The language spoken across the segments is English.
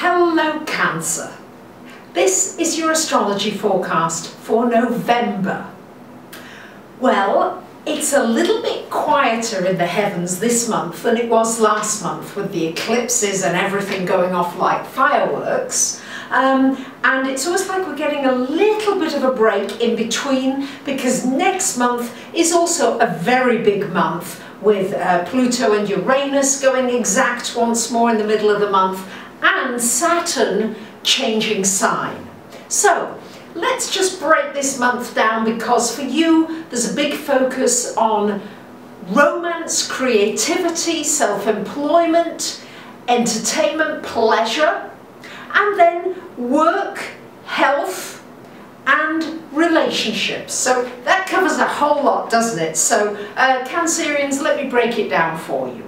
Hello Cancer. This is your astrology forecast for November. Well, it's a little bit quieter in the heavens this month than it was last month with the eclipses and everything going off like fireworks. And it's almost like we're getting a little bit of a break in between, because next month is also a very big month with Pluto and Uranus going exact once more in the middle of the month, and Saturn changing sign. So let's just break this month down, because for you there's a big focus on romance, creativity, self-employment, entertainment, pleasure, and then work, health and relationships. So that covers a whole lot, doesn't it? So Cancerians, let me break it down for you.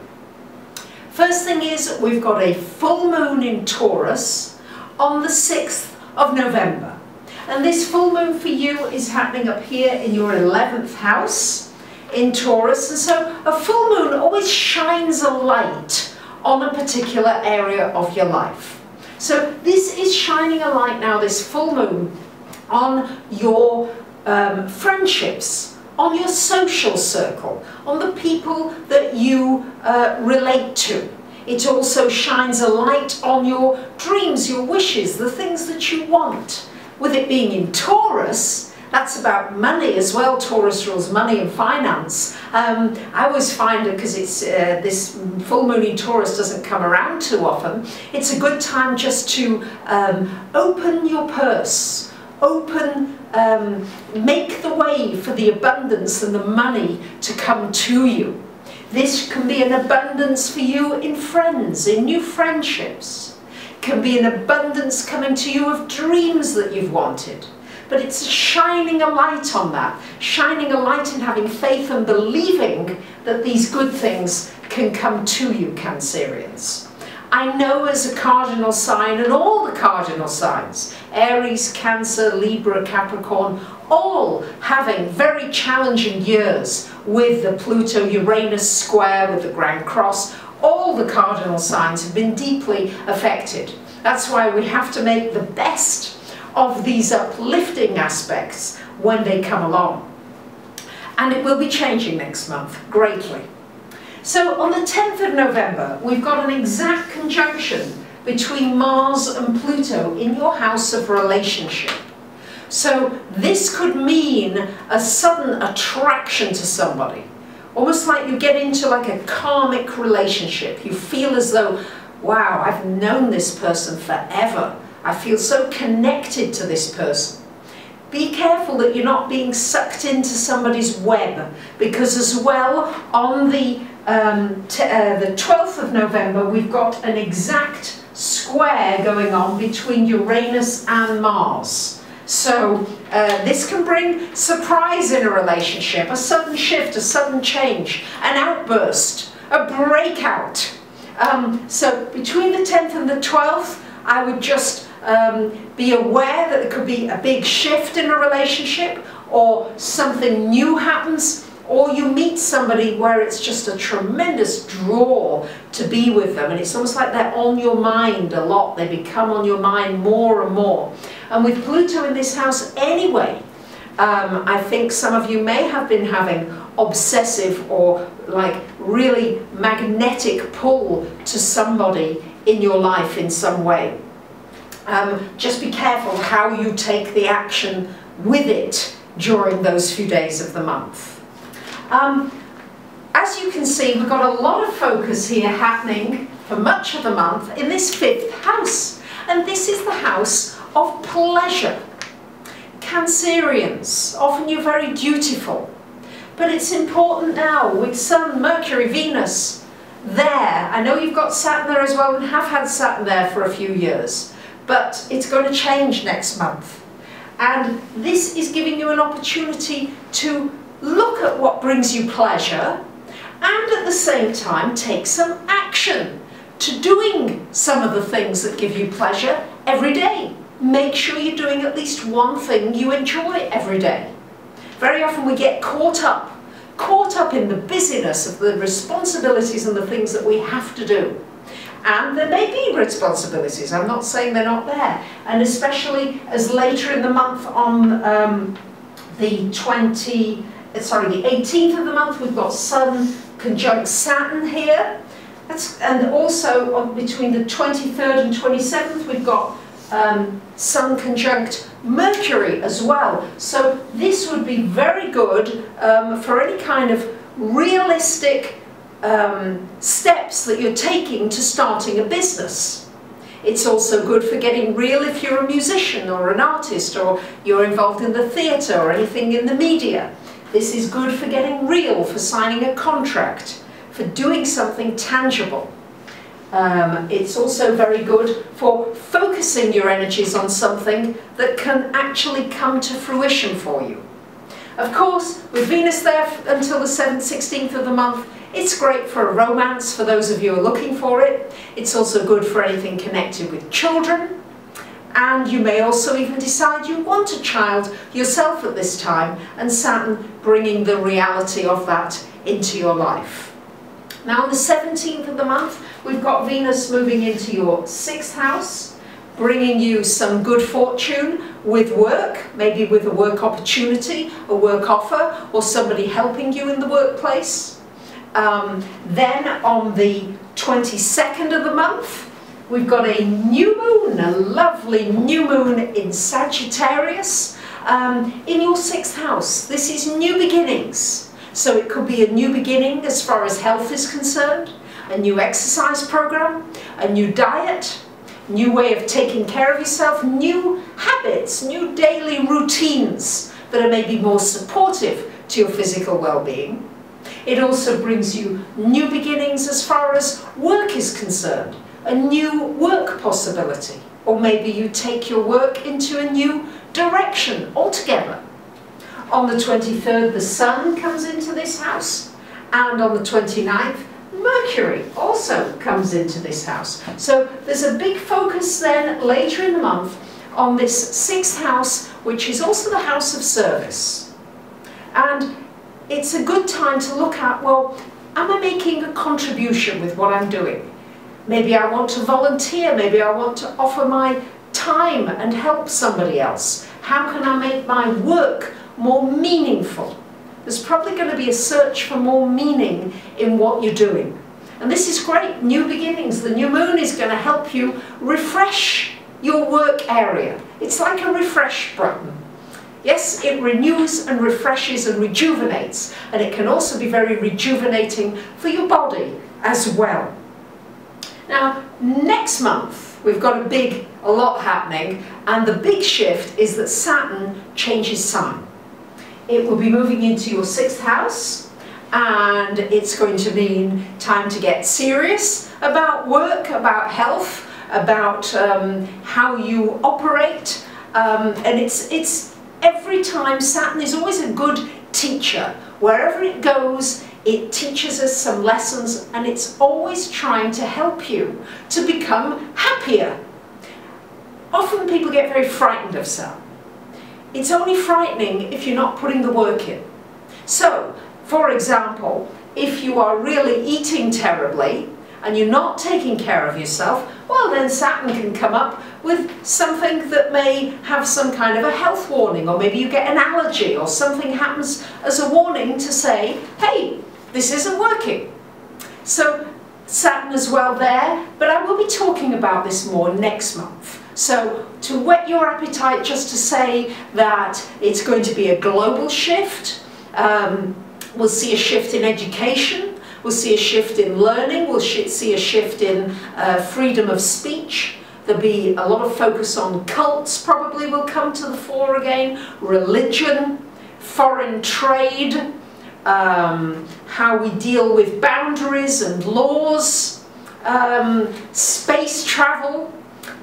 First thing is, we've got a full moon in Taurus on the 6th of November. And this full moon for you is happening up here in your 11th house in Taurus. And so a full moon always shines a light on a particular area of your life. So this is shining a light now, this full moon, on your friendships, on your social circle, on the people that you relate to. It also shines a light on your dreams, your wishes, the things that you want. With it being in Taurus, that's about money as well. Taurus rules money and finance. I always find it, because it's this full moon in Taurus doesn't come around too often, it's a good time just to open your purse, make the way for the abundance and the money to come to you. This can be an abundance for you in friends, in new friendships. It can be an abundance coming to you of dreams that you've wanted. But it's shining a light on that, shining a light in having faith and believing that these good things can come to you, Cancerians. I know as a cardinal sign, and all the cardinal signs, Aries, Cancer, Libra, Capricorn, all having very challenging years with the Pluto-Uranus square, with the Grand Cross. All the cardinal signs have been deeply affected. That's why we have to make the best of these uplifting aspects when they come along. And it will be changing next month greatly. So on the 10th of November, we've got an exact conjunction between Mars and Pluto in your house of relationship. So this could mean a sudden attraction to somebody, almost like you get into like a karmic relationship. You feel as though, wow, I've known this person forever. I feel so connected to this person. Be careful that you're not being sucked into somebody's web, because as well on the 12th of November we've got an exact square going on between Uranus and Mars. So this can bring surprise in a relationship, a sudden shift, a sudden change, an outburst, a breakout. So between the 10th and the 12th, I would just be aware that there could be a big shift in a relationship, or something new happens, or you meet somebody where it's just a tremendous draw to be with them, and it's almost like they're on your mind a lot. They become on your mind more and more. And with Pluto in this house anyway, I think some of you may have been having obsessive or like really magnetic pull to somebody in your life in some way. Just be careful how you take the action with it during those few days of the month. As you can see, we've got a lot of focus here happening for much of the month in this 5th house. And this is the house of pleasure. Cancerians, often you're very dutiful. But it's important now with Sun, Mercury, Venus there. I know you've got Saturn there as well, and have had Saturn there for a few years. But it's going to change next month. And this is giving you an opportunity to look at what brings you pleasure, and at the same time take some action to doing some of the things that give you pleasure every day. Make sure you're doing at least one thing you enjoy every day. Very often we get caught up in the busyness of the responsibilities and the things that we have to do. And there may be responsibilities, I'm not saying they're not there. And especially as later in the month on the 18th of the month, we've got Sun conjunct Saturn here. And also between the 23rd and 27th, we've got Sun conjunct Mercury as well. So this would be very good for any kind of realistic steps that you're taking to starting a business. It's also good for getting real if you're a musician or an artist, or you're involved in the theatre or anything in the media. This is good for getting real, for signing a contract, for doing something tangible. It's also very good for focusing your energies on something that can actually come to fruition for you. Of course, with Venus there until the 7th, 16th of the month, it's great for a romance for those of you who are looking for it. It's also good for anything connected with children. And you may also even decide you want a child yourself at this time, and Saturn bringing the reality of that into your life. Now on the 17th of the month, we've got Venus moving into your 6th house, bringing you some good fortune with work, maybe with a work opportunity, a work offer, or somebody helping you in the workplace. Then on the 22nd of the month, we've got a new moon, a lovely new moon in Sagittarius, in your 6th house. This is new beginnings. So it could be a new beginning as far as health is concerned, a new exercise program, a new diet, new way of taking care of yourself, new habits, new daily routines that are maybe more supportive to your physical well-being. It also brings you new beginnings as far as work is concerned, a new work possibility, or maybe you take your work into a new direction altogether. On the 23rd, the Sun comes into this house, and on the 29th, Mercury also comes into this house. So there's a big focus then later in the month on this 6th house, which is also the house of service. And it's a good time to look at, well, am I making a contribution with what I'm doing? Maybe I want to volunteer, maybe I want to offer my time and help somebody else. How can I make my work more meaningful? There's probably going to be a search for more meaning in what you're doing. And this is great, new beginnings. The new moon is going to help you refresh your work area. It's like a refresh button. Yes, it renews and refreshes and rejuvenates, and it can also be very rejuvenating for your body as well. Now, next month, we've got a lot happening, and the big shift is that Saturn changes sign. It will be moving into your 6th house, and it's going to mean time to get serious about work, about health, about how you operate, and it's every time Saturn is always a good teacher. Wherever it goes, it teaches us some lessons, and it's always trying to help you to become happier. Often people get very frightened of Saturn. It's only frightening if you're not putting the work in. So, for example, if you are really eating terribly and you're not taking care of yourself, well then Saturn can come up with something that may have some kind of a health warning, or maybe you get an allergy or something happens as a warning to say, hey, this isn't working. So Saturn as well there, but I will be talking about this more next month. So to whet your appetite, just to say that it's going to be a global shift. We'll see a shift in education, we'll see a shift in learning, we'll see a shift in freedom of speech. There'll be a lot of focus on cults, probably will come to the fore again, religion, foreign trade, how we deal with boundaries and laws, space travel,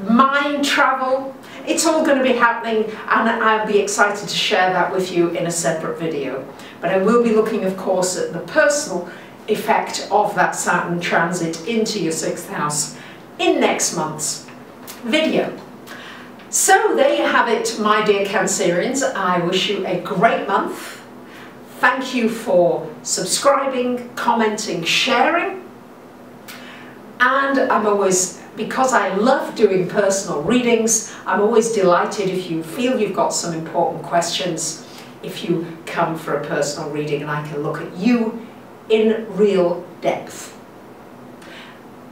mind travel. It's all going to be happening, and I'll be excited to share that with you in a separate video. But I will be looking, of course, at the personal effect of that Saturn transit into your 6th house in next month's video. So there you have it, my dear Cancerians. I wish you a great month. Thank you for subscribing, commenting, sharing. And I'm always, because I love doing personal readings, I'm always delighted if you feel you've got some important questions, if you come for a personal reading and I can look at you in real depth.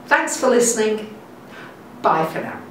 Thanks for listening. Bye for now.